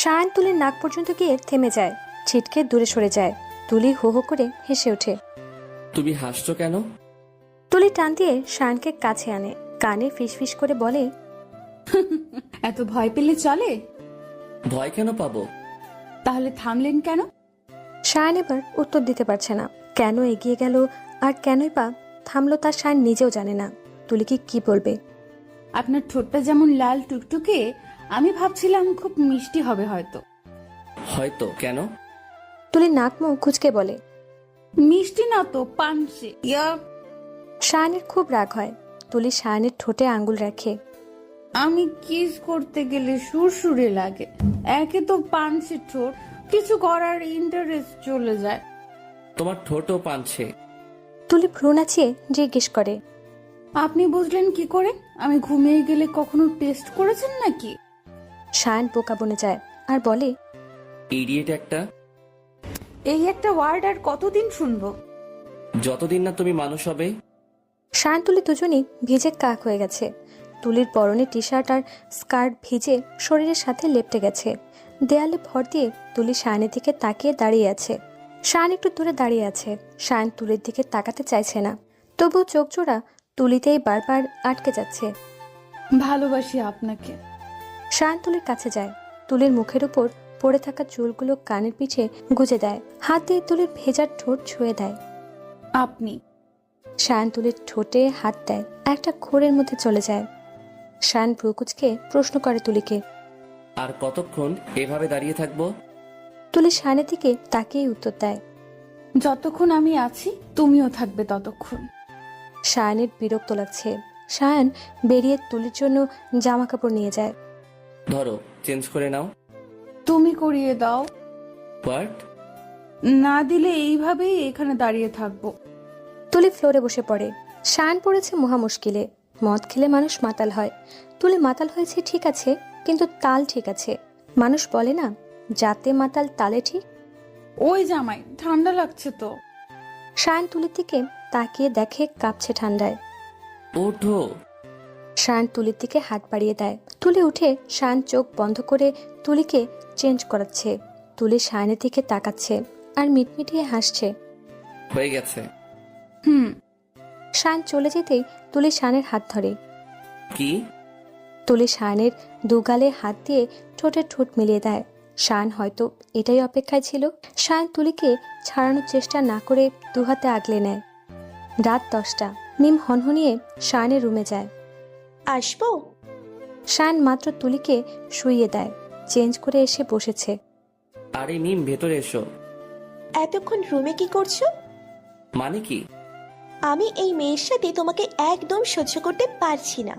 শায়ান তুলির নাক পর্যন্ত গিয়ে থেমে যায়, ছিটকে দূরে সরে যায়। তুলি হো হো করে হেসে ওঠে। তুমি হাসছো কেন? তুলি টান দিয়ে শায়ানকে কাছে আনে, কানে ফিসফিস করে বলে, এত ভয় পেলে চলে? ভয় কেন পাবো? তাহলে থামলেন কেন? শায়ান এবার উত্তর দিতে পারছে না। কেন এগিয়ে গেল আর কেনই বা থামলো তা শায়ান নিজেও জানে না। তুলিকে কি বলবে? আপনার ঠোঁটটা যেমন লাল টুকটুকে, আমি ভাবছিলাম খুব মিষ্টি হবে হয়তো। হয়তো কেন? তুলি নাক মুখ কুঁচকে বলে, মিষ্টি না তো, পানসে। শায়ানের খুব রাগ হয়। তুলি শায়ানের ঠোঁটে আঙ্গুল রাখে। আমি কিস করতে গেলে সুরসুরে লাগে। একে তো পানসে ঠোঁট, কিছু করার ইন্টারেস্ট চলে যায়। তোমার ঠোঁটও পানছে। তুলি ভ্রু নাচিয়ে জিজ্ঞেস করে, আপনি বুঝলেন কি করে? আমি ঘুমিয়ে গেলে কখনো টেস্ট করেছেন নাকি? শায়ান বোকা বনে যায় আর বলে, ইডিয়েট একটা। এই একটা ওয়ার্ড আর কতদিন শুনবো? যতদিন না তুমি মানুষ হবে। শায়ান তুলি দুজনই ভিজে কাক হয়ে গেছে। তুলির পরনে টি শার্ট আর স্কার্ট ভিজে শরীরের সাথে লেপটে গেছে। দেয়ালে ভর দিয়ে তুলি শায়ানের দিকে তাকিয়ে দাঁড়িয়ে আছে। শায়ান একটু দূরে দাঁড়িয়ে আছে। শায়ান তুলির দিকে তাকাতে চাইছে না, তবু চোখ জোড়া তুলিতেই বারবার আটকে যাচ্ছে। ভালোবাসি আপনাকে। শায়ান তুলির কাছে যায়, তুলির মুখের উপর পড়ে থাকা চুলগুলো কানের পিছে গুজে দেয়, হাত দিয়ে তুলির ভেজা ঠোঁট ছুঁয়ে দেয়। আপনি? শায়ান তুলির ঠোঁটে হাত দেয়, একটা ঘোরের মধ্যে চলে যায়। শায়ান ভ্রুকুচকে প্রশ্ন করে তুলিকে, আর কতক্ষণ এভাবে দাঁড়িয়ে থাকবো? তুলি শায়ানের দিকে তাকিয়ে উত্তর দেয়, যতক্ষণ আমি আছি তুমিও থাকবে ততক্ষণ। শায়ানের বিরক্ত লাগছে। শায়ান বেরিয়ে তুলির জন্য জামা কাপড় নিয়ে যায়। ধরো, চেঞ্জ করে নাও। তুমি করিয়ে দাও। হোয়াট? না দিলে এইভাবেই এখানে দাঁড়িয়ে থাকবো। তুলি ফ্লোরে বসে পড়ে। শায়ান পড়েছে মহা মুশকিলে। মদ খেলে মানুষ মাতাল হয়। তুলি মাতাল হয়েছে ঠিক আছে, কিন্তু তাল ঠিক আছে। মানুষ বলে না, যাতে মাতাল তালে ঠিক। ওই জামাই, ঠান্ডা লাগছে তো। শায়ান তুলির দিকে তাকিয়ে দেখে কাঁপছে ঠান্ডায়। ওঠো। শায়ান তুলির দিকে হাত বাড়িয়ে দেয়। তুলি উঠে শায়ান চোখ বন্ধ করে তুলিকে চেঞ্জ করাচ্ছে। তুলি শায়ানের দিকে তাকাচ্ছে আর মিটমিটিয়ে হাসছে। হয়ে গেছে। হুম। শায়ান চলে যেতেই তুলি শায়ানের হাত ধরে। কি? তুলি শায়ানের দুগালে হাত দিয়ে ঠোঁটে ঠোঁট মিলিয়ে দেয়। শায়ান হয়তো এটাই অপেক্ষায় ছিল। শায়ান তুলিকে ছাড়ানোর চেষ্টা না করে দুহাতে আগলে নেয়। রাত 10টা। মিম হনহনিয়ে শায়ানের রুমে যায়। আসবো? শায়ান মাত্র তুলিকে শুইয়ে দেয়, চেঞ্জ করে এসে বসেছে। আরে মিম, ভেতরে এসো। এতক্ষণ রুমে কি করছো? মানে কি? আমি এই মেয়ের সাথে তোমাকে একদম সহ্য করতে পারছি না।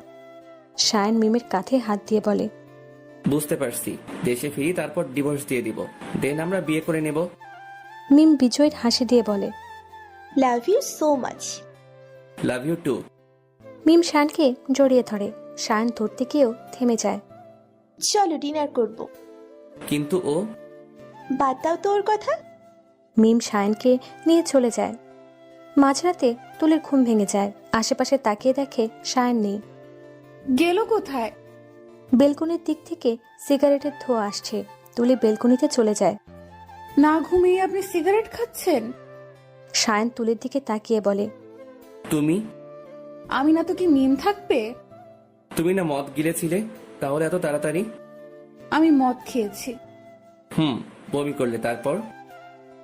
শায়ান মিমের কাঁধে হাত দিয়ে বলে, বুঝতে পারছি। দেশে ফিরি, তারপর ডিভোর্স দিয়ে দিব, দেন আমরা বিয়ে করে নেব। মিম বিজয়ের হাসি দিয়ে বলে, love you so much. Love you too. Mim শায়ানকে জড়িয়ে ধরে। শায়ান ধরতে গিয়েও থেমে যায়। চলো ডিনার করব। কিন্তু ও। বাদ দাও তো ওর কথা। মিম শায়ানকে নিয়ে চলে যায়। মাঝরাতে তুলির ঘুম ভেঙে যায়। আশেপাশে তাকিয়ে দেখে শায়ান নেই। গেল কোথায়? বেলকনির দিক থেকে সিগারেটের ধোঁয়া আসছে। তুলি বেলকনিতে চলে যায়। না ঘুমিয়ে আপনি সিগারেট খাচ্ছেন? শায়ান তুলির দিকে তাকিয়ে বলে, তুমি? আমি না তো কি মিম থাকবে? তুমি না মদ গিলেছিলে, তাহলে এত তাড়াতাড়ি? আমি মদ খেয়েছি। বমি করলে তারপর?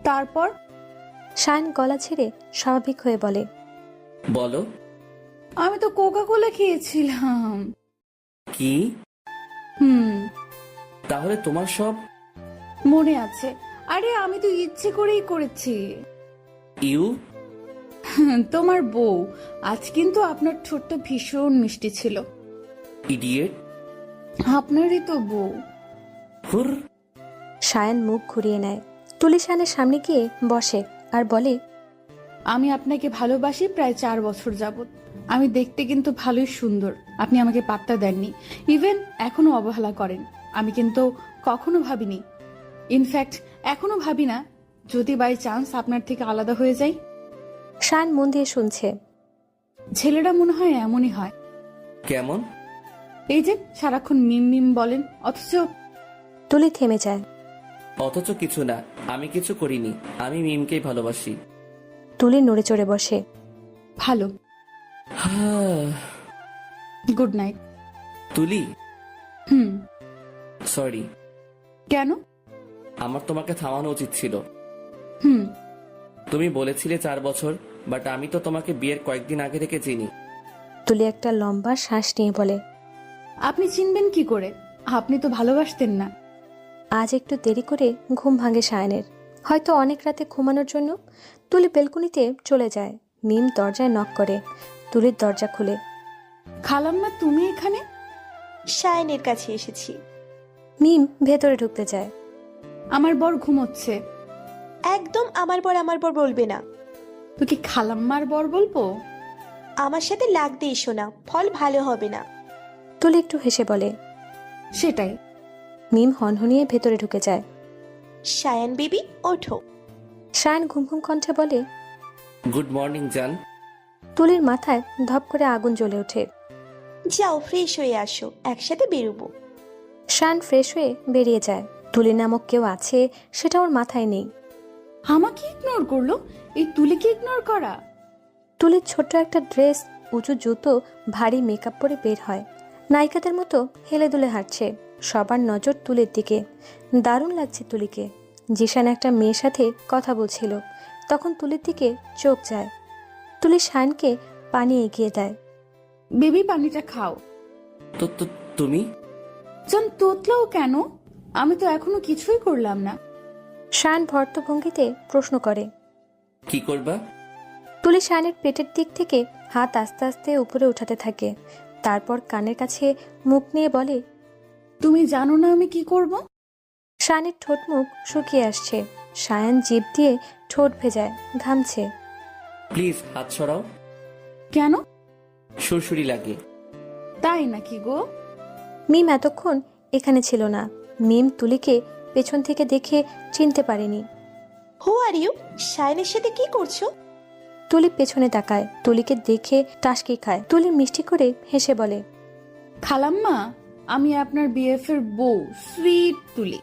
তারপর? শায়ান গলা ছেড়ে স্বাভাবিক হয়ে বলে, বলো। আমি তো কোকা কোলা খেয়েছিলাম। কি? হুম, তাহলে তোমার সব মনে আছে। আরে আমি তো ইচ্ছে করেই করেছি। ইউ? তোমার বউ। আজ কিন্তু আপনার ঠোঁটটা ভীষণ মিষ্টি ছিল। ইডিয়েট। আপনারই তো বউ। হুর। শায়ান মুখ ঘুরিয়ে নেয়। তুলি শায়ানের সামনে গিয়ে বসে আর বলে, আমি আপনাকে ভালোবাসি প্রায় 4 বছর যাবত। আমি দেখতে কিন্তু ভালোই সুন্দর। আপনি আমাকে পাত্তা দেননি, ইভেন এখনো অবহেলা করেন। আমি কিন্তু কখনো ভাবিনি, ইনফ্যাক্ট এখনো ভাবি না, যদি বাই চান্স আপনার থেকে আলাদা হয়ে যাই। শায়ান মন দিয়ে শুনছে। ছেলেরা মনে হয় এমনই হয়। কেমন? এই যে সারাক্ষণ মিম মিম বলেন, অথচ তুলি থেমে যায়। অথচ কিছু না, আমি কিছু করিনি, আমি মিমকেই ভালোবাসি। তুলি নড়ে চড়ে বসে। ভালো। Good night. তুলি, হুম। সরি। কেন? আমার তোমাকে থামানো উচিত ছিল। হুম। তুমি বলেছিলে 4 বছর, বাট আমি তো তোমাকে বিয়ের কয়েকদিন আগে থেকে চিনি। তুলি একটা লম্বা শ্বাস নিয়ে বলে, আপনি চিনবেন কি করে? আপনি তো ভালোবাসতেন না। আজ একটু দেরি করে ঘুম ভাঙে সায়নের, হয়তো অনেক রাতে ঘুমানোর জন্য। তুলি বেলকনিতে চলে যায়। মিম দরজায় নক করে। তুলির দরজা খুলে। খালাম্মা, তুমি এখানে? শায়নের কাছে এসেছি। মিম ভেতরে ঢুকতে যায়। আমার বর ঘুমোচ্ছে। একদম আমার বর বলবে না। তো কি খালাম্মার বর বলবো? আমার সাথে লাগতে এসো না, ফল ভালো হবে না। তুলি একটু হেসে বলে। সেটাই। মিম হনহনিয়ে ভেতরে ঢুকে যায়। শায়ান বেবি, ওঠো। সায়ন ঘুম ঘুম কণ্ঠে বলে। গুড মর্নিং জান। তুলির মাথায় ধপ করে আগুন জ্বলে ওঠে। যাও ফ্রেশ হয়ে আসো, একসাথে বেরোবো। সায়ন ফ্রেশ হয়ে বেরিয়ে যায়। তুলি নামক কেউ আছে সেটা ওর মাথায় নেই। আমাকে ইগনোর করলো? এই তুলিকে ইগনোর করা? তুলির ছোট্ট একটা ড্রেস, উঁচু জুতো, ভারী মেকআপ পরে বের হয়। নায়িকাদের মতো হেলে দুলে হাঁটছে। সবার নজর তুলির দিকে। দারুণ লাগছে তুলিকে। জিশান একটা মেয়ের সাথে কথা বলছিল, তখন তুলির দিকে চোখ যায়। তুলি শায়নকে পানি এগিয়ে দেয়। বেবি, পানিটা খাও। তো তুমি জান, তোতলাও কেন? আমি তো এখনো কিছুই করলাম না। শায়ন ভর্তভঙ্গিতে প্রশ্ন করে। কি করবা? তুলি শায়নের পেটের দিক থেকে হাত আস্তে আস্তে উপরে উঠাতে থাকে। তারপর কানের কাছে মুখ নিয়ে বলে, তুমি জানো না আমি কি করব? শায়নের ঠোঁট মুখ শুকিয়ে আসছে। শায়ন জিভ দিয়ে ঠোঁট ভেজায়, ঘামছে। প্লিজ হাত সরাও। কেন? সুরসুরি লাগে। তাই নাকি গো? মিম এতক্ষণ এখানে ছিল না। মিম তুলিকে পেছন থেকে দেখে চিনতে পারেনি। হু আর ইউ? শায়নের সাথে কি করছো? তুলি পেছনে তাকায়। তুলিকে দেখে টাসকি খায়। তুলি মিষ্টি করে হেসে বলে, খালাম্মা, আমি আপনার বিএফ এর বউ, সুইট তুলি।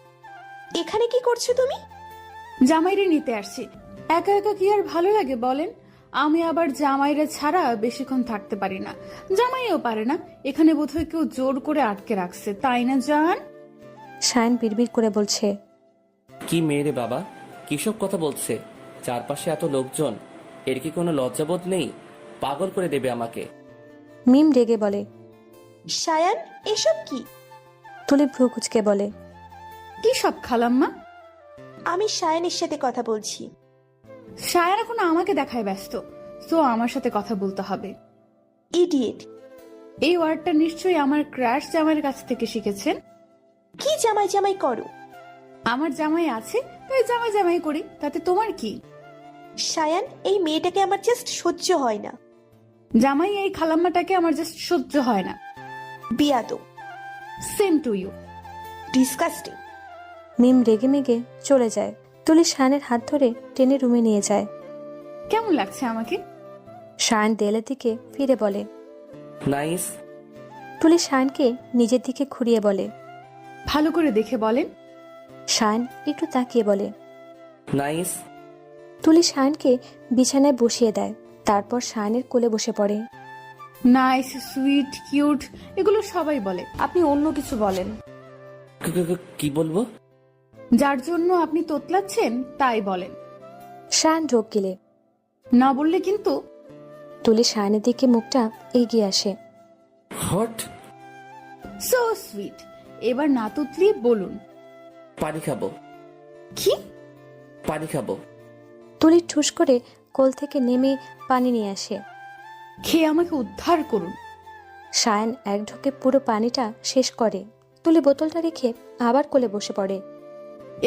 এখানে কি করছো তুমি? জামাইরে নিতে আসছি। একা একা কি আর ভালো লাগে বলেন? আমি আবার জামাইরে ছাড়া বেশিক্ষণ থাকতে পারি না, জামাইও পারে না। এখানে বোধহয় কেউ জোর করে আটকে রাখছে, তাই না জান? শায়ন বিড়বিড় করে বলছে, কি মেয়েরে বাবা, কিসব কথা বলছে? চারপাশে এত লোকজন, এর কি কোনো লজ্জাবোধ নেই? পাগল করে দেবে আমাকে। মিম রেগে বলে। শায়ান, এসব কি? তুলি ভ্রু কুচকে বলে, কি সব খালাম্মা? আমি শায়ানের সাথে কথা বলছি। সায়ার এখন আমাকে দেখায় ব্যস্ত, তো আমার সাথে কথা বলতে হবে। ইডিয়েট। এই ওয়ার্ডটা নিশ্চয়ই আমার ক্রাশ জামাইয়ের কাছ থেকে শিখেছেন। কি জামাই জামাই করো? আমার জামাই আছে তাই জামাই জামাই করি, তাতে তোমার কি? শায়ান, এই মেয়েটাকে আমার জাস্ট সহ্য হয় না। জামাই এই খালাম্মাটাকে আমার জাস্ট সহ্য হয় না। বিয়াদব। Same to you. Disgusting. Mim রেগে মেগে চলে যায়। তুলি শায়নের হাত ধরে টেনে রুমে নিয়ে যায়। কেমন লাগছে আমাকে? শায়ন দেয়ালের দিকে ফিরে বলে। নাইস। তুলি শায়নকে নিজের দিকে ঘুরিয়ে বলে। ভালো করে দেখে বলেন। শায়ন একটু তাকিয়ে বলে। নাইস। তুলি শায়নকে বিছানায় বসিয়ে দেয়। তারপর শায়নের কোলে বসে পড়ে। নাইস, সুইট, কিউট, এগুলো সবাই বলে। আপনি অন্য কিছু বলেন। কি বলবো? যার জন্য আপনি তোতলাচ্ছেন তাই বলেন। শায়ন ঢোক গিলে। না বললে কিন্তু। তুলি শায়নের দিকে মুখটা এগিয়ে আসে। হট। So sweet. এবার না তুতলি বলুন। পানি খাবো। কি? পানি খাবো। তুলি ঠুস করে কোল থেকে নেমে পানি নিয়ে আসে। খেয়ে আমাকে উদ্ধার করুন। শায়ন এক ঢোকে পুরো পানিটা শেষ করে। তুলি বোতলটা রেখে আবার কোলে বসে পড়ে।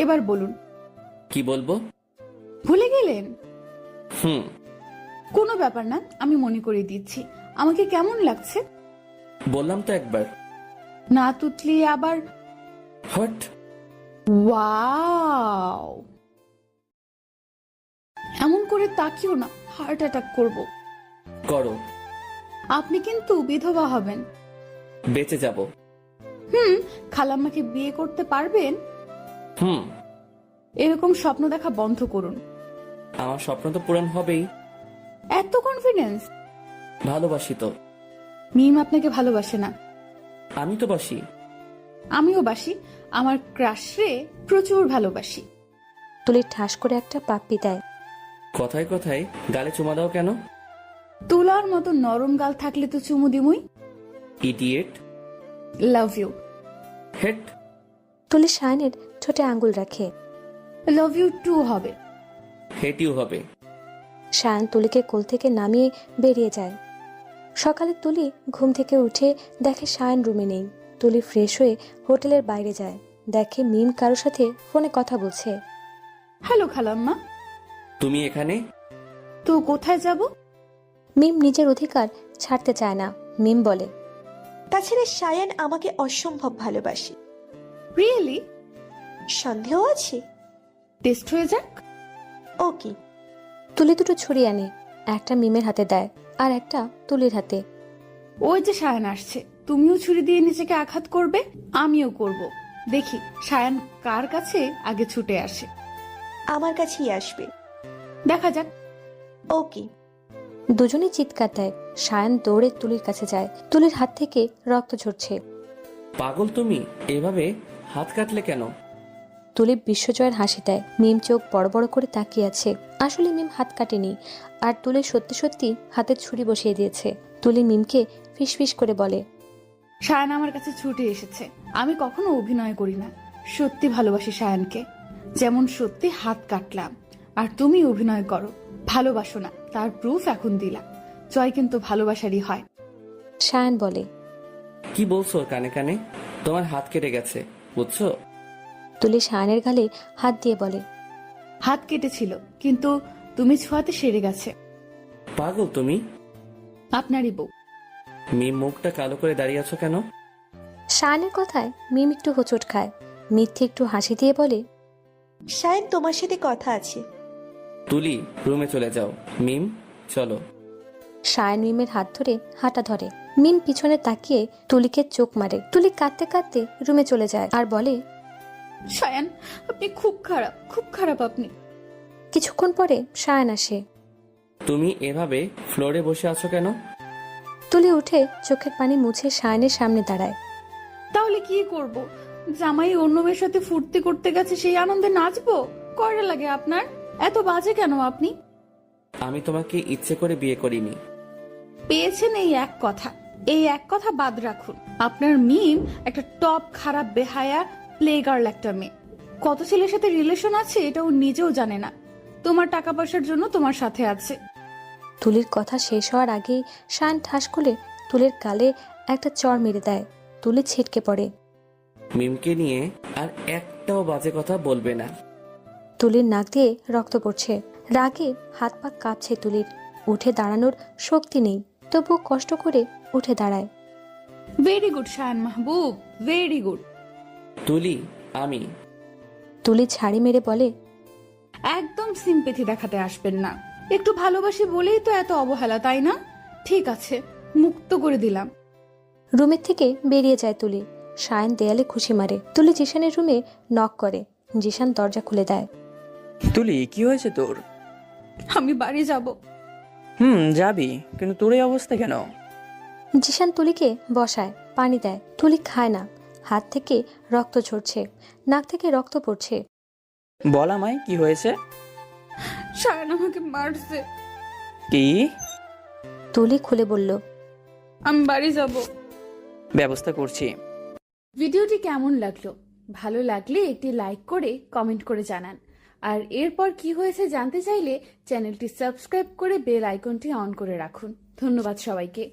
এবার বলুন। কি বলবো? ভুলে গেলেন? হুম। কোনো ব্যাপার না, আমি মনে করে দিচ্ছি। আমাকে কেমন লাগছে? বললাম তো একবার। না তুতলি আবার। হট। ওয়াও, এমন করে তাকিও না, হার্ট অ্যাটাক করব। করো। আপনি কিন্তু বিধবা হবেন। বেঁচে যাব। খালাম্মাকে বিয়ে করতে পারবেন? হুম। এরকম স্বপ্ন দেখা বন্ধ করুন। আমার স্বপ্ন তো পূরণ হবেই। এত কনফিডেন্স? ভালোবাসি তো। মিম আপনাকে ভালোবাসে না। আমি তো বাসি। আমিও বাসি। আমার ক্রাশ রে প্রচুর ভালোবাসি। তুলি ঠাস করে একটা পাপ্পি দেয়। কথায় কথায় গালে চুমা দাও কেন? তুলার মতো নরম গাল থাকলে তো চুমু দিমুই। ইডিয়েট। Love you. হেট। তুলি সায়নের ঠোঁটে আঙ্গুল রাখে। লাভ ইউ টু হবে। হেটিও হবে। সায়ন তুলিকে কোল থেকে নামিয়ে বেরিয়ে যায়। সকালে তুলি ঘুম থেকে উঠে দেখে সায়ন রুমে নেই। তুলি ফ্রেশ হয়ে হোটেলের বাইরে যায়, দেখে মিম কারোর সাথে ফোনে কথা বলছে। হ্যালো খালাম্মা। তুমি এখানে? তো কোথায় যাব? মিম নিজের অধিকার ছাড়তে চায় না। মিম বলে, তাছাড়া সায়ান আমাকে অসম্ভব ভালোবাসে। রিয়েলি? সন্দেহ আছে? টেস্ট হয়ে যাক। ওকে। তুলি দুটো ছুরি আনে, একটা মিমের হাতে দেয় আর একটা তুলির হাতে। ওই যে সায়ান আসছে, তুমিও ছুরি দিয়ে নিজেকে আঘাত করবে, আমিও করব। দেখি সায়ান কার কাছে আগে ছুটে আসে। আমার কাছেই আসবে। দেখা যাক। ওকে। দুজনেই চিৎকার দেয়। সায়ন দৌড়ে তুলির কাছে যায়। তুলির হাত থেকে রক্ত ঝরছে। পাগল তুমি? এভাবে হাত কাটলে কেন? তুলি বিশ্বজয়ের হাসি দেয়। মিম চোখ বড় বড় করে তাকিয়ে আছে। আসলে মিম হাত কাটেনি, আর তুলি সত্যি সত্যি হাতে ছুরি বসিয়ে দিয়েছে। তুলি মিমকে ফিসফিস করে বলে, সায়ান আমার কাছে ছুটে এসেছে। আমি কখনো অভিনয় করি না, সত্যি ভালোবাসি সায়ানকে। যেমন সত্যি হাত কাটলাম। আর তুমি অভিনয় করো, ভালোবাসো না, তার প্রুফ এখন দিলা। জয় কিন্তু ভালোবাসারই হয়। সায়ন বলে, কি বলছো কানে কানে? তোমার হাত কেটে গেছে, বুঝছো? তুলি সায়নের গালে হাত দিয়ে বলে, হাত কেটেছিল, কিন্তু তুমি ছোঁয়াতে সেরে গেছে। পাগল তুমি? আপনারই বউ। মিম মুখটা কালো করে দাঁড়িয়ে আছো কেন? সায়নের কথায় মিম একটু হোঁচট খায়। মিথ্যে একটু হাসি দিয়ে বলে, সায়ান তোমার সাথে কথা আছে। তুলি রুমে চলে যাও। মিম চলো। সায়ন মিমের হাত ধরে হাঁটা ধরে। মিম পিছনে তাকিয়ে তুলিকে চোখ মারে। তুলি কাঁদতে কাঁদতে রুমে চলে যায় আর বলে, সায়ান আপনি খুব খারাপ, খুব খারাপ আপনি। কিছুক্ষণ পরে সায়ন আসে। তুমি এভাবে ফ্লোরে বসে আছো কেন? তুলি উঠে চোখের পানি মুছে সায়নের সামনে দাঁড়ায়। তাহলে কি করব? জামাই অন্য মেয়ের সাথে ফুর্তি করতে গেছে, সেই আনন্দে নাচবো? কয়টা লাগে আপনার? এত বাজে কেন আপনি? আমি তোমাকে ইচ্ছে করে বিয়ে করিনি। পেয়েছেন এই এক কথা, এই এক কথা বাদ রাখুন। আপনার মিম একটা টপ খারাপ বেহায়া প্লে গার্ল একটা মেয়ে। কত ছেলের সাথে রিলেশন আছে এটা ও নিজেও জানে না। তোমার টাকা পয়সার জন্য তোমার সাথে আছে। তুলির কথা শেষ হওয়ার আগেই সায়ন ঠাস করে তুলির গালে একটা চড় মেরে দেয়। তুলি ছিটকে পড়ে। মিমকে নিয়ে আর একটাও বাজে কথা বলবে না। তুলির নাক দিয়ে রক্ত পড়ছে। রাগে হাত পা কাঁপছে তুলির। উঠে দাঁড়ানোর শক্তি নেই, তবুও কষ্ট করে উঠে দাঁড়ায়। ভেরি গুড শায়ান মাহবুব, ভেরি গুড। তুলি আমি। তুলি ছাড়ি মেরে বলে, একদম সিম্পেথি দেখাতে আসবেন না। একটু ভালোবাসি বলেই তো এত অবহেলা, তাই না? ঠিক আছে, মুক্ত করে দিলাম। রুমের থেকে বেরিয়ে যায় তুলি। সায়ন দেয়ালে খুশি মারে। তুলি জিশানের রুমে নক করে। জিশান দরজা খুলে দেয়। তুলি কি হয়েছে তোর? আমি বাড়ি যাব। যাবি, কিন্তু তোর এই অবস্থা কেন? জিশান তুলিকে বসায়, পানি দেয়। তুলি খায় না। হাত থেকে রক্ত ঝরছে, নাক থেকে রক্ত পড়ছে। বল আমায় কি হয়েছে? শায়ান আমাকে মারছে। কি? তুলি খুলে বলল, আমি বাড়ি যাব। ব্যবস্থা করছি। ভিডিওটি কেমন লাগলো? ভালো লাগলে একটি লাইক করে কমেন্ট করে জানান। আর এরপর কি হয়েছে জানতে চাইলে চ্যানেলটি সাবস্ক্রাইব করে বেল আইকনটি অন করে রাখুন। ধন্যবাদ সবাইকে।